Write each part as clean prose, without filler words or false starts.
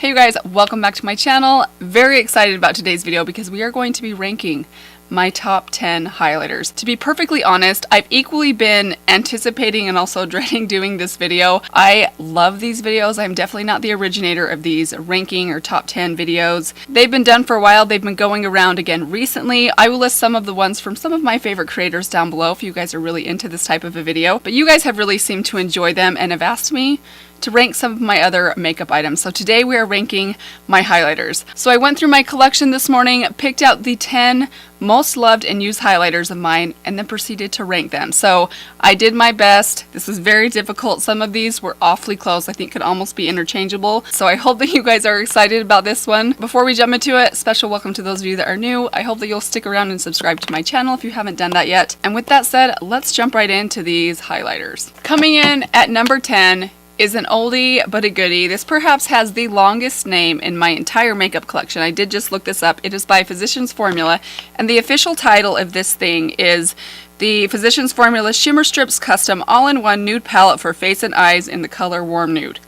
Hey you guys, welcome back to my channel. Very excited about today's video because we are going to be ranking my top 10 highlighters. To be perfectly honest, I've equally been anticipating and also dreading doing this video. I love these videos. I'm definitely not the originator of these ranking or top 10 videos. They've been done for a while. They've been going around again recently. I will list some of the ones from some of my favorite creators down below if you guys are really into this type of a video. But you guys have really seemed to enjoy them and have asked me to rank some of my other makeup items. So today we are ranking my highlighters. So I went through my collection this morning, picked out the 10 most loved and used highlighters of mine, and then proceeded to rank them. So I did my best. This was very difficult. Some of these were awfully close. I think could almost be interchangeable. So I hope that you guys are excited about this one. Before we jump into it, special welcome to those of you that are new. I hope that you'll stick around and subscribe to my channel if you haven't done that yet. And with that said, let's jump right into these highlighters. Coming in at number 10 is an oldie but a goodie. This perhaps has the longest name in my entire makeup collection. I did just look this up. It is by Physicians Formula, and the official title of this thing is the Physicians Formula Shimmer Strips Custom All-in-One Nude Palette for Face and Eyes in the color Warm Nude.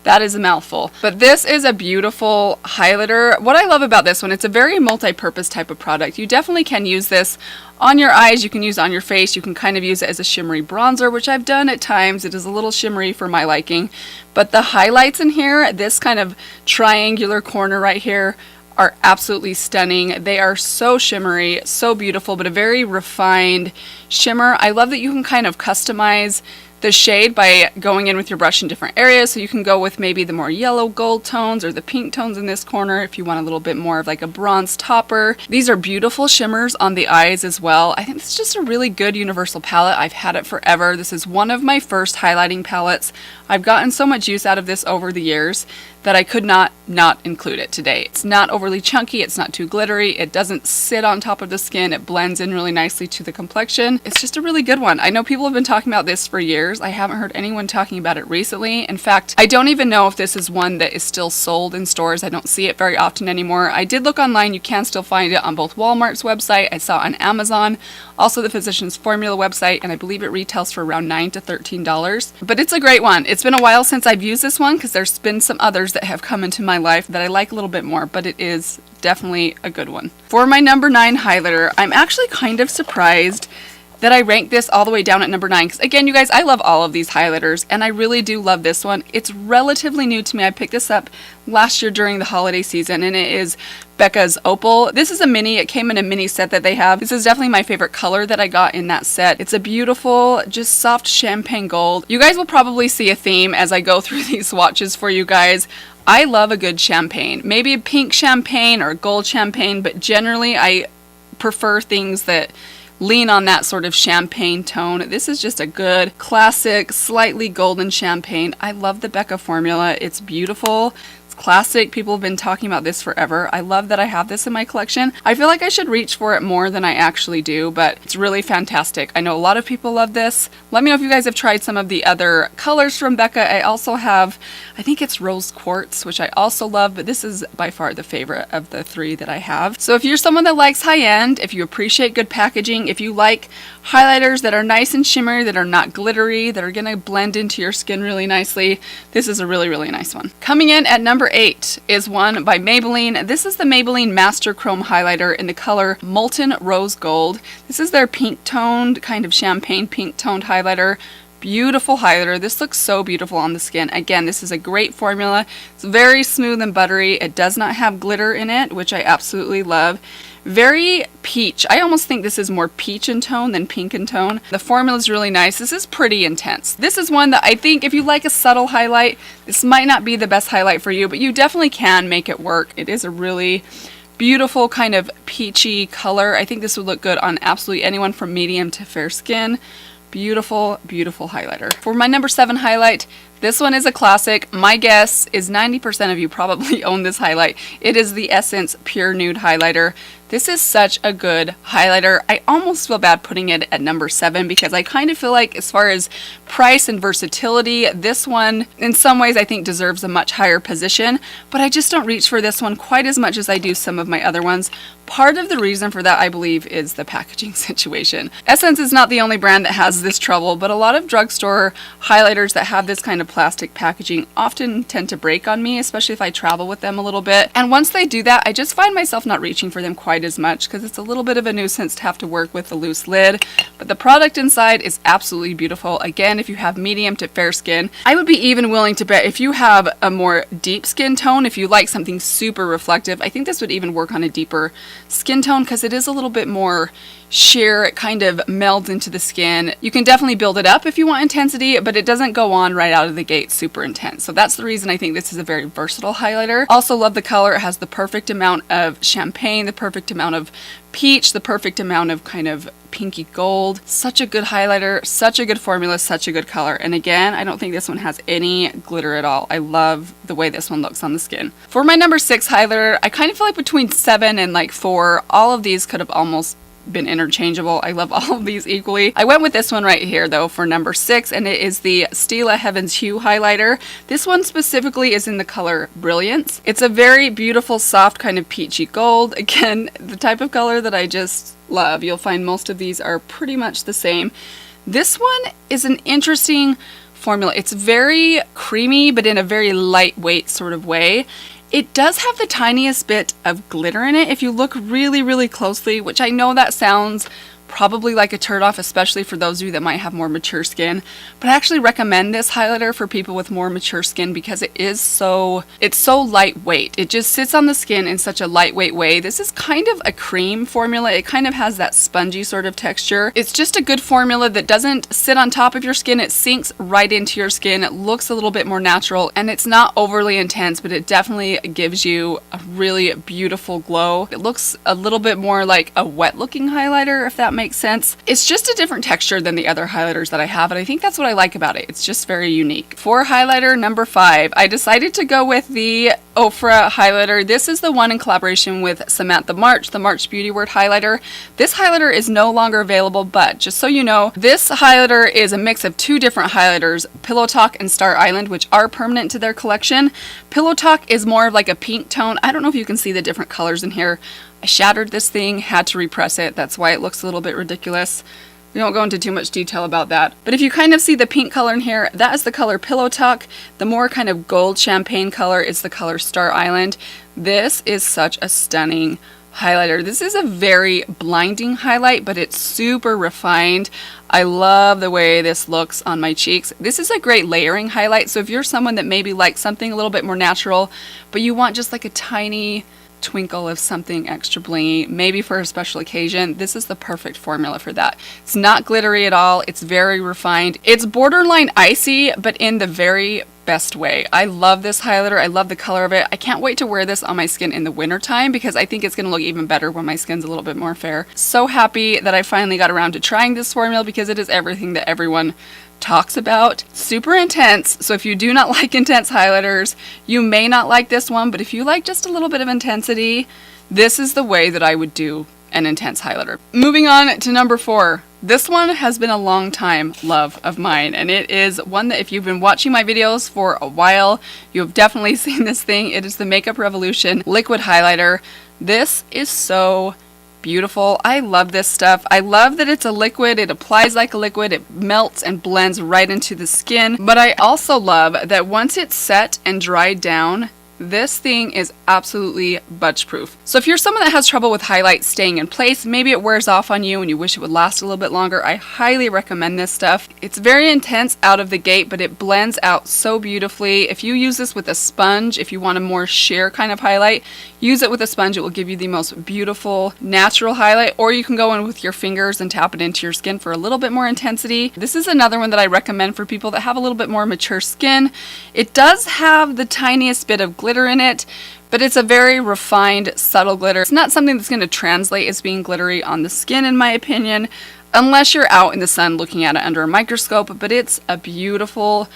That is a mouthful. But this is a beautiful highlighter. What I love about this one, it's a very multi-purpose type of product. You definitely can use this on your eyes, you can use it on your face, you can kind of use it as a shimmery bronzer, which I've done at times. It is a little shimmery for my liking. But the highlights in here, this kind of triangular corner right here, are absolutely stunning. They are so shimmery, so beautiful, but a very refined shimmer. I love that you can kind of customize the shade by going in with your brush in different areas, so you can go with maybe the more yellow gold tones or the pink tones in this corner if you want a little bit more of like a bronze topper. These are beautiful shimmers on the eyes as well. I think this is just a really good universal palette. I've had it forever. This is one of my first highlighting palettes. I've gotten so much use out of this over the years that I could not include it today. It's not overly chunky, it's not too glittery, it doesn't sit on top of the skin, it blends in really nicely to the complexion. It's just a really good one. I know people have been talking about this for years. I haven't heard anyone talking about it recently. In fact, I don't even know if this is one that is still sold in stores. I don't see it very often anymore. I did look online. You can still find it on both Walmart's website, I saw it on Amazon, also the Physicians Formula website, and I believe it retails for around $9 to $13. But it's a great one. It's been a while since I've used this one because there's been some others that have come into my life that I like a little bit more, but it is definitely a good one. For my number 9 highlighter, I'm actually kind of surprised that I ranked this all the way down at number 9 because, again, you guys, I love all of these highlighters and I really do love this one. It's relatively new to me. I picked this up last year during the holiday season, and it is Becca's Opal. This is a mini. It came in a mini set that they have. This is definitely my favorite color that I got in that set. It's a beautiful, just soft champagne gold. You guys will probably see a theme as I go through these swatches for you guys. I love a good champagne. Maybe a pink champagne or a gold champagne, but generally I prefer things that lean on that sort of champagne tone. This is just a good, classic, slightly golden champagne. I love the Becca formula. It's beautiful. Classic. People have been talking about this forever. I love that I have this in my collection. I feel like I should reach for it more than I actually do, but it's really fantastic. I know a lot of people love this. Let me know if you guys have tried some of the other colors from Becca. I also have, I think it's rose quartz, which I also love, but this is by far the favorite of the 3 that I have. So if you're someone that likes high-end, if you appreciate good packaging, if you like highlighters that are nice and shimmery, that are not glittery, that are gonna blend into your skin really nicely, this is a really, really nice one. Coming in at number 8 is one by Maybelline. This is the Maybelline Master Chrome Highlighter in the color Molten Rose Gold. This is their pink toned, kind of champagne pink toned highlighter. Beautiful highlighter. This looks so beautiful on the skin. Again, this is a great formula. It's very smooth and buttery. It does not have glitter in it, which I absolutely love. Very peach. I almost think this is more peach in tone than pink in tone. The formula is really nice. This is pretty intense. This is one that I think if you like a subtle highlight, this might not be the best highlight for you, but you definitely can make it work. It is a really beautiful kind of peachy color. I think this would look good on absolutely anyone from medium to fair skin. Beautiful, beautiful highlighter. For my number 7 highlight, this one is a classic. My guess is 90% of you probably own this highlight. It is the Essence Pure Nude Highlighter. This is such a good highlighter. I almost feel bad putting it at number 7 because I kind of feel like as far as price and versatility, this one in some ways I think deserves a much higher position, but I just don't reach for this one quite as much as I do some of my other ones. Part of the reason for that, I believe, is the packaging situation. Essence is not the only brand that has this trouble, but a lot of drugstore highlighters that have this kind of plastic packaging often tend to break on me, especially if I travel with them a little bit. And once they do that, I just find myself not reaching for them quite as much because it's a little bit of a nuisance to have to work with the loose lid. But the product inside is absolutely beautiful. Again, if you have medium to fair skin, I would be even willing to bet if you have a more deep skin tone, if you like something super reflective, I think this would even work on a deeper skin tone because it is a little bit more sheer. It kind of melds into the skin. You can definitely build it up if you want intensity, but it doesn't go on right out of the gate super intense. So that's the reason I think this is a very versatile highlighter. Also love the color. It has the perfect amount of champagne, the perfect amount of peach, the perfect amount of kind of pinky gold. Such a good highlighter, such a good formula, such a good color. And again, I don't think this one has any glitter at all. I love the way this one looks on the skin. For my number 6 highlighter, I kind of feel like between 7 and like 4, all of these could have almost been interchangeable. I love all of these equally. I went with this one right here though for number 6, and it is the Stila Heaven's Hue highlighter. This one specifically is in the color Brilliance. It's a very beautiful, soft kind of peachy gold. Again, the type of color that I just love. You'll find most of these are pretty much the same. This one is an interesting formula. It's very creamy, but in a very lightweight sort of way. It does have the tiniest bit of glitter in it if you look really, really closely, which I know that sounds probably like a turnoff, especially for those of you that might have more mature skin. But I actually recommend this highlighter for people with more mature skin because it's so lightweight. It just sits on the skin in such a lightweight way. This is kind of a cream formula. It kind of has that spongy sort of texture. It's just a good formula that doesn't sit on top of your skin. It sinks right into your skin. It looks a little bit more natural, and it's not overly intense, but it definitely gives you a really beautiful glow. It looks a little bit more like a wet looking highlighter, if that makes sense. It's just a different texture than the other highlighters that I have, and I think that's what I like about it. It's just very unique. For highlighter number 5, I decided to go with the Ofra highlighter. This is the one in collaboration with Samantha March, the March Beauty Word highlighter. This highlighter is no longer available, but just so you know, this highlighter is a mix of 2 different highlighters, Pillow Talk and Star Island, which are permanent to their collection. Pillow Talk is more of like a pink tone. I don't know if you can see the different colors in here. I shattered this thing, had to repress it. That's why it looks a little bit ridiculous. We won't go into too much detail about that. But if you kind of see the pink color in here, that is the color Pillow Talk. The more kind of gold champagne color is the color Star Island. This is such a stunning highlighter. This is a very blinding highlight, but it's super refined. I love the way this looks on my cheeks. This is a great layering highlight. So if you're someone that maybe likes something a little bit more natural, but you want just like a tiny twinkle of something extra blingy, maybe for a special occasion, this is the perfect formula for that. It's not glittery at all. It's very refined. It's borderline icy, but in the very best way. I love this highlighter. I love the color of it. I can't wait to wear this on my skin in the winter time because I think it's going to look even better when my skin's a little bit more fair. So happy that I finally got around to trying this formula because it is everything that everyone talks about. Super intense. So if you do not like intense highlighters, you may not like this one, but if you like just a little bit of intensity, this is the way that I would do an intense highlighter. Moving on to number 4. This one has been a long time love of mine, and it is one that if you've been watching my videos for a while, you have definitely seen this thing. It is the Makeup Revolution Liquid Highlighter. This is so beautiful. I love this stuff. I love that it's a liquid. It applies like a liquid. It melts and blends right into the skin. But I also love that once it's set and dried down, this thing is absolutely budge proof. So if you're someone that has trouble with highlights staying in place, maybe it wears off on you and you wish it would last a little bit longer, I highly recommend this stuff. It's very intense out of the gate, but it blends out so beautifully. If you use this with a sponge, if you want a more sheer kind of highlight, use it with a sponge. It will give you the most beautiful natural highlight, or you can go in with your fingers and tap it into your skin for a little bit more intensity. This is another one that I recommend for people that have a little bit more mature skin. It does have the tiniest bit of glitter in it, but it's a very refined, subtle glitter. It's not something that's going to translate as being glittery on the skin, in my opinion, unless you're out in the sun looking at it under a microscope, but it's a beautiful,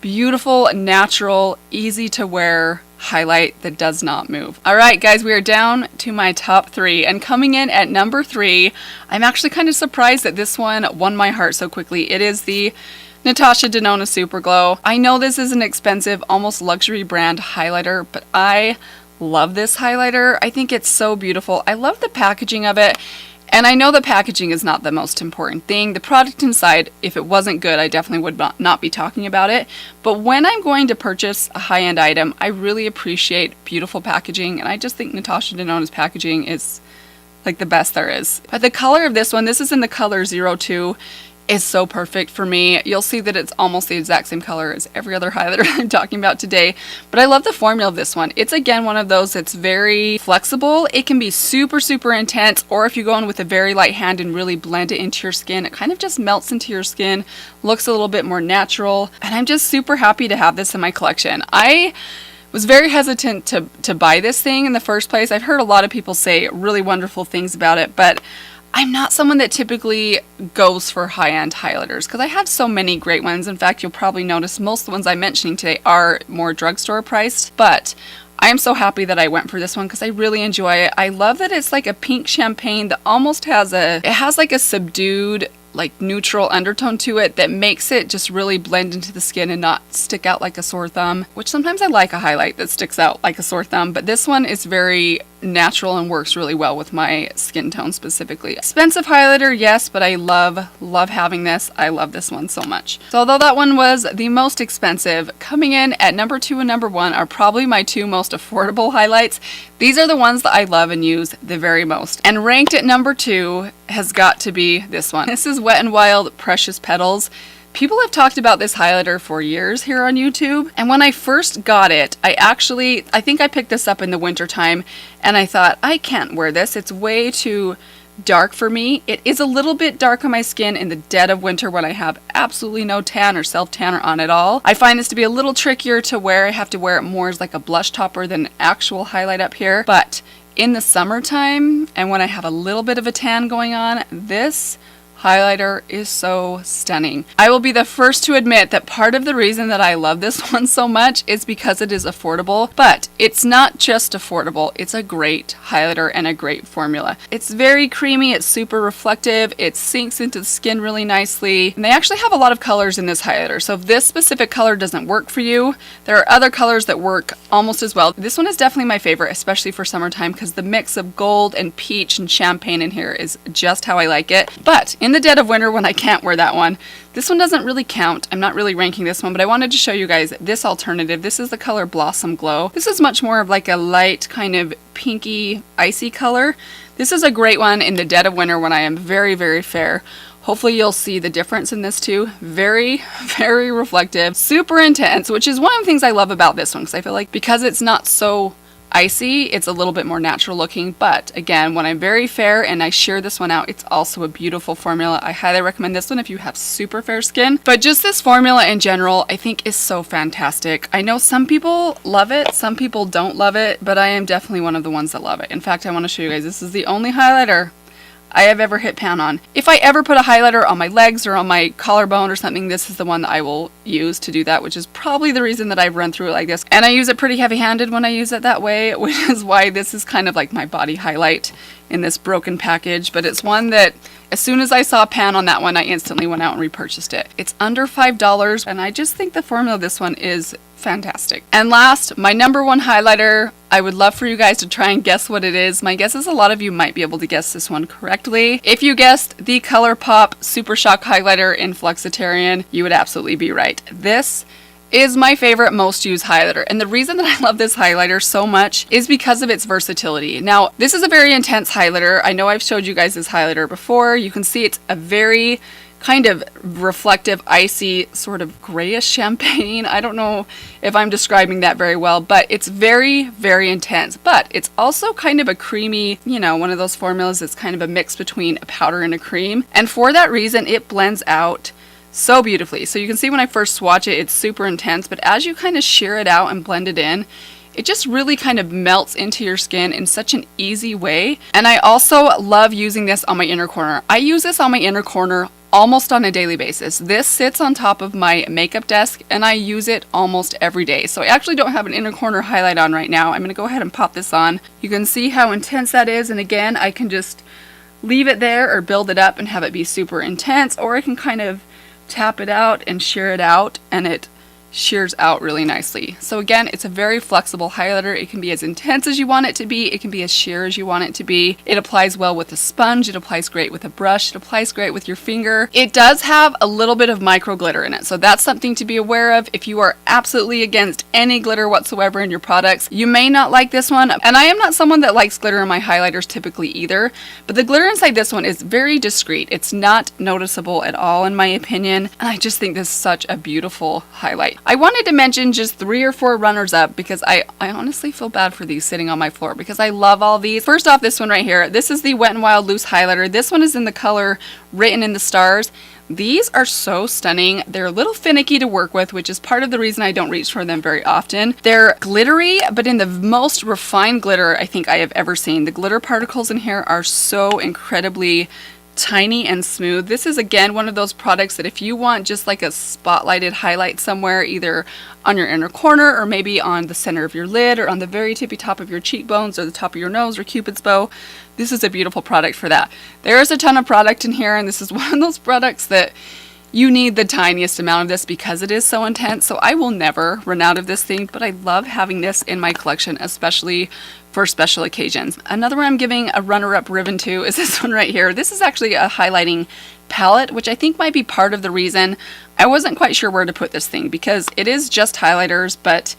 beautiful, natural, easy to wear highlight that does not move. Alright guys, we are down to my top 3, and coming in at number 3, I'm actually kind of surprised that this one won my heart so quickly. It is the Natasha De Nonne Super Glow. I know this is an expensive, almost luxury brand highlighter, but I love this highlighter. I think it's so beautiful. I love the packaging of it. And I know the packaging is not the most important thing. The product inside, if it wasn't good, I definitely would not be talking about it. But when I'm going to purchase a high-end item, I really appreciate beautiful packaging. And I just think Natasha De Nonne's packaging is like the best there is. But the color of this one, this is in the color 02, is so perfect for me. You'll see that it's almost the exact same color as every other highlighter I'm talking about today. But I love the formula of this one. It's again one of those that's very flexible. It can be super, super intense, or if you go in with a very light hand and really blend it into your skin, it kind of just melts into your skin, looks a little bit more natural. And I'm just super happy to have this in my collection. I was very hesitant to buy this thing in the first place. I've heard a lot of people say really wonderful things about it, but I'm not someone that typically goes for high-end highlighters because I have so many great ones. In fact, you'll probably notice most of the ones I'm mentioning today are more drugstore priced, but I am so happy that I went for this one because I really enjoy it. I love that it's like a pink champagne that almost has like a subdued, like neutral undertone to it that makes it just really blend into the skin and not stick out like a sore thumb, which sometimes I like a highlight that sticks out like a sore thumb, but this one is very natural and works really well with my skin tone specifically. Expensive highlighter, yes, but I love having this. I love this one so much. So although that one was the most expensive, coming in at number 2 and number 1 are probably my 2 most affordable highlights. These are the ones that I love and use the very most. And ranked at number 2 has got to be this one. This is Wet n Wild Precious Petals. People have talked about this highlighter for years here on YouTube, and when I first got it, I think I picked this up in the winter time, and I thought, I can't wear this. It's way too dark for me. It is a little bit dark on my skin in the dead of winter when I have absolutely no tan or self-tanner on at all. I find this to be a little trickier to wear. I have to wear it more as like a blush topper than an actual highlight up here, but in the summertime and when I have a little bit of a tan going on, this highlighter is so stunning. I will be the first to admit that part of the reason that I love this one so much is because it is affordable, but it's not just affordable, it's a great highlighter and a great formula. It's very creamy, it's super reflective, it sinks into the skin really nicely, and they actually have a lot of colors in this highlighter, so if this specific color doesn't work for you, there are other colors that work almost as well. This one is definitely my favorite, especially for summertime, because the mix of gold and peach and champagne in here is just how I like it. But in the dead of winter when I can't wear that one, this one doesn't really count. I'm not really ranking this one, but I wanted to show you guys this alternative. This is the color Blossom Glow. This is much more of like a light kind of pinky icy color. This is a great one in the dead of winter when I am very, very fair. Hopefully you'll see the difference in this too. Very, very reflective, super intense, which is one of the things I love about this one, because I feel like because it's not so icy, it's a little bit more natural looking. But again, when I'm very fair and I sheer this one out, it's also a beautiful formula. I highly recommend this one if you have super fair skin. But just this formula in general, I think is so fantastic. I know some people love it, some people don't love it, but I am definitely one of the ones that love it. In fact, I want to show you guys, this is the only highlighter I have ever hit pan on. If I ever put a highlighter on my legs or on my collarbone or something, this is the one that I will use to do that, which is probably the reason that I've run through it like this. And I use it pretty heavy-handed when I use it that way, which is why this is kind of like my body highlight in this broken package. But it's one that as soon as I saw pan on that one, I instantly went out and repurchased it. It's under $5, and I just think the formula of this one is fantastic. And last, my number 1 highlighter, I would love for you guys to try and guess what it is. My guess is a lot of you might be able to guess this one correctly. If you guessed the ColourPop Super Shock Highlighter in Flexitarian, you would absolutely be right. This is my favorite most used highlighter, and the reason that I love this highlighter so much is because of its versatility. Now, this is a very intense highlighter. I know I've showed you guys this highlighter before. You can see it's a very kind of reflective, icy, sort of grayish champagne. I don't know if I'm describing that very well, but it's very, very intense. But it's also kind of a creamy, you know, one of those formulas that's kind of a mix between a powder and a cream. And for that reason, it blends out so beautifully. So you can see when I first swatch it, it's super intense, but as you kind of sheer it out and blend it in, it just really kind of melts into your skin in such an easy way. And I also love using this on my inner corner. I use this on my inner corner almost on a daily basis. This sits on top of my makeup desk and I use it almost every day. So I actually don't have an inner corner highlight on right now. I'm going to go ahead and pop this on. You can see how intense that is, and again, I can just leave it there or build it up and have it be super intense, or I can kind of tap it out and sheer it out and it shears out really nicely. So again, it's a very flexible highlighter. It can be as intense as you want it to be. It can be as sheer as you want it to be. It applies well with a sponge. It applies great with a brush. It applies great with your finger. It does have a little bit of micro glitter in it, so that's something to be aware of. If you are absolutely against any glitter whatsoever in your products, you may not like this one. And I am not someone that likes glitter in my highlighters typically either, but the glitter inside this one is very discreet. It's not noticeable at all in my opinion, and I just think this is such a beautiful highlight. I wanted to mention just 3 or 4 runners up because I honestly feel bad for these sitting on my floor because I love all these. First off, this one right here. This is the Wet n Wild Loose Highlighter. This one is in the color Written in the Stars. These are so stunning. They're a little finicky to work with, which is part of the reason I don't reach for them very often. They're glittery, but in the most refined glitter I think I have ever seen. The glitter particles in here are so incredibly tiny and smooth. This is again one of those products that if you want just like a spotlighted highlight somewhere, either on your inner corner or maybe on the center of your lid or on the very tippy top of your cheekbones or the top of your nose or Cupid's bow, this is a beautiful product for that. There is a ton of product in here, and this is one of those products that you need the tiniest amount of this because it is so intense. So I will never run out of this thing, but I love having this in my collection, especially for special occasions. Another one I'm giving a runner-up ribbon to is this one right here. This is actually a highlighting palette, which I think might be part of the reason I wasn't quite sure where to put this thing, because it is just highlighters, but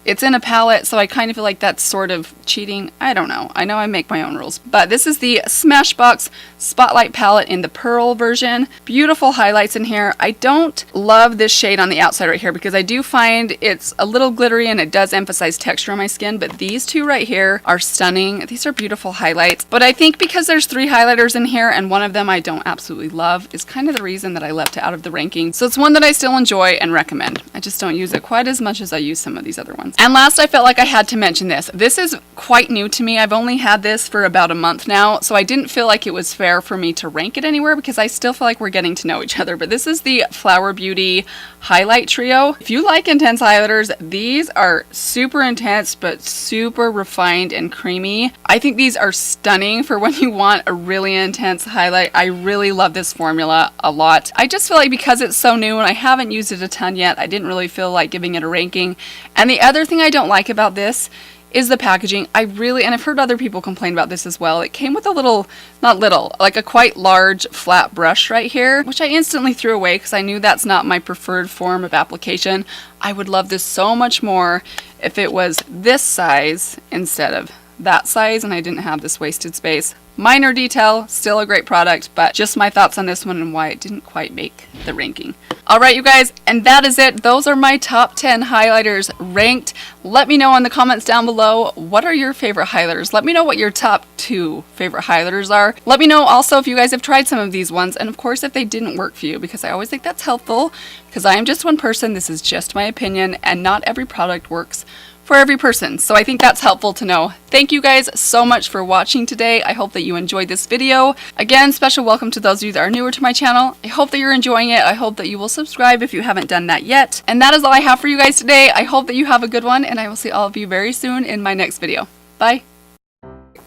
it's in a palette, so I kind of feel like that's sort of cheating. I don't know. I know I make my own rules. But this is the Smashbox Spotlight Palette in the Pearl version. Beautiful highlights in here. I don't love this shade on the outside right here because I do find it's a little glittery and it does emphasize texture on my skin, but these two right here are stunning. These are beautiful highlights. But I think because there's 3 highlighters in here and one of them I don't absolutely love is kind of the reason that I left it out of the ranking. So it's one that I still enjoy and recommend. I just don't use it quite as much as I use some of these other ones. And last, I felt like I had to mention this. This is quite new to me. I've only had this for about a month now, so I didn't feel like it was fair for me to rank it anywhere because I still feel like we're getting to know each other. But this is the Flower Beauty Highlight Trio. If you like intense highlighters, these are super intense but super refined and creamy. I think these are stunning for when you want a really intense highlight. I really love this formula a lot. I just feel like because it's so new and I haven't used it a ton yet, I didn't really feel like giving it a ranking. And the other thing I don't like about this is the packaging. And I've heard other people complain about this as well. It came with a little, like a quite large flat brush right here, which I instantly threw away because I knew that's not my preferred form of application. I would love this so much more if it was this size instead of that size and I didn't have this wasted space. Minor detail, still a great product, but just my thoughts on this one and why it didn't quite make the ranking. Alright you guys, and that is it. Those are my top 10 highlighters ranked. Let me know in the comments down below, what are your favorite highlighters? Let me know what your top 2 favorite highlighters are. Let me know also if you guys have tried some of these ones, and of course if they didn't work for you, because I always think that's helpful, because I am just one person, this is just my opinion, and not every product works for every person. So I think that's helpful to know. Thank you guys so much for watching today. I hope that you enjoyed this video. Again, special welcome to those of you that are newer to my channel. I hope that you're enjoying it. I hope that you will subscribe if you haven't done that yet. And that is all I have for you guys today. I hope that you have a good one, and I will see all of you very soon in my next video. Bye.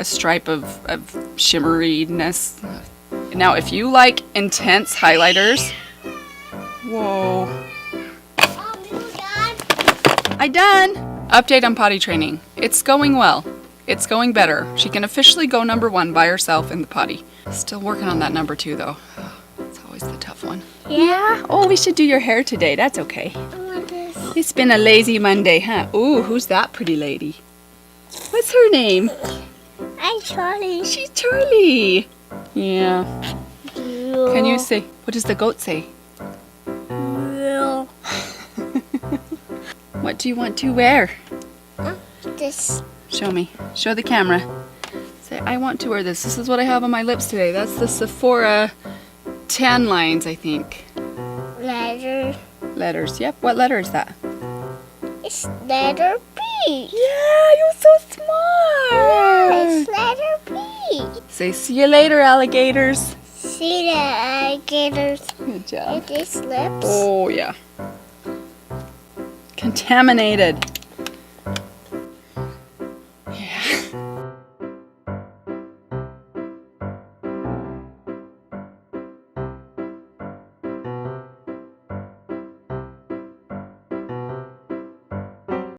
A stripe of shimmeriness. Now, if you like intense highlighters, whoa. I done. Update on potty training. It's going well. It's going better. She can officially go number 1 by herself in the potty. Still working on that number 2 though. It's always the tough one. Yeah? Oh, we should do your hair today. That's okay. I want this. It's been a lazy Monday, huh? Ooh, who's that pretty lady? What's her name? I'm Charlie. She's Charlie. Yeah. Can you say, what does the goat say? What do you want to wear? This. Show me. Show the camera. Say, I want to wear this. This is what I have on my lips today. That's the Sephora tan lines, I think. Letter. Letters. Yep. What letter is that? It's letter B. Yeah, you're so smart. It's letter B. Say, see you later, alligators. See that alligators. Good job. It is lips. Oh, yeah. Contaminated.